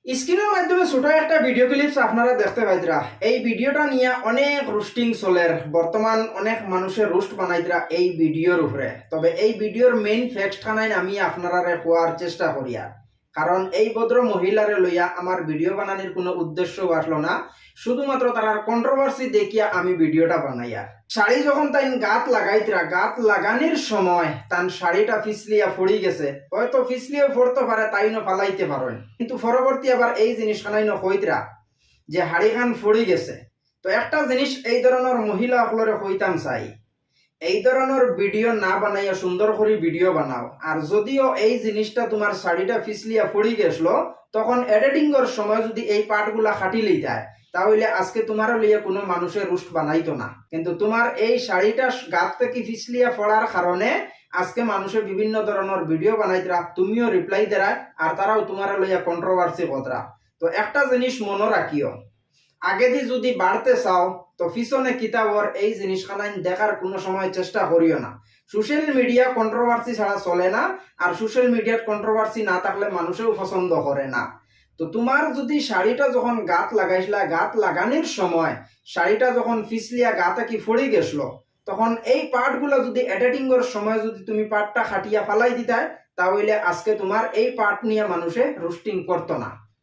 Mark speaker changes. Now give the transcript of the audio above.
Speaker 1: স্ক্রিনের মাধ্যমে ছোট একটা ভিডিও ক্লিপস আপনারা দেখতে পাইতরা। এই ভিডিওটা নিয়ে অনেক রুস্টিং চলের, বর্তমান অনেক মানুষের রুস্ট বানাইতরা এই ভিডিওর উপরে। তবে এই ভিডিওর মেইন ফ্যাক্ট খানাইন আমি আপনারা কোয়ার চেষ্টা করিয়া, কারণ এই ভদ্র মহিলারে লইয়া আমার ভিডিও বানানোর কোনো উদ্দেশ্য আসলো না, শুধুমাত্র তার কন্ট্রোভার্সি দেখিয়া আমি ভিডিওটা বানাইয়া। শাড়ি যখন তাই গাত লাগাইতরা, গাত লাগানির সময় তার শাড়িটা ফিসলিয়া পড়ি গেছে, হয়তো ফিসলিও পড়তে পারে, তাই না ফালাইতে পারেন, কিন্তু পরবর্তী আবার এই জিনিস খানাই হইতরা যে হাড়ি খান পড়ি গেছে। তো একটা জিনিস এই ধরনের মহিলা সকলরে হইতাম চাই, এই ধরনের ভিডিও না বানাইয়া সুন্দর করে ভিডিও বানাও। আর যদিও এই জিনিসটা তোমার শাড়িটা ফিসলিয়া পড়ি গেছিল, তখন এডিটিং এর সময় যদি এই পার্টগুলা খাটি লইতায়, তাহলে আজকে তোমার লইয়া কোনো মানুষের রুস্ট বানাইতো না। কিন্তু তোমার এই শাড়িটা গাত থেকে ফিসলিয়া পড়ার কারণে আজকে মানুষের বিভিন্ন ধরনের ভিডিও বানাইতরা, তুমিও রিপ্লাই দেরায়, আর তারাও তোমার লইয়া কন্ট্রোভার্সি কতরা। তো একটা জিনিস মনে রাখিও, আগে দি যদি বাড়তে চাও তো পিছনে কিতাবর এই জিনিসখানা দেখার কোনো সময় চেষ্টা করিও না। সোশ্যাল মিডিয়া কন্ট্রোভার্সি ছাড়া চলে না, আর সোশ্যাল মিডিয়ার কন্ট্রোভার্সি না থাকলে মানুষেও পছন্দ করে না। তো তোমার যদি শাড়িটা যখন গাত লাগাইছিলা, গাত লাগানোর সময় শাড়িটা যখন ফিসলিয়া গাতে কি ফড়ি গেছিল, তখন এই পার্টগুলো যদি এডিটিং এর সময় যদি তুমি পার্টটা খাটিয়া ফালাই দিতায়, তাহলে আজকে তোমার এই পার্ট নিয়ে মানুষে রোস্টিং করতো না।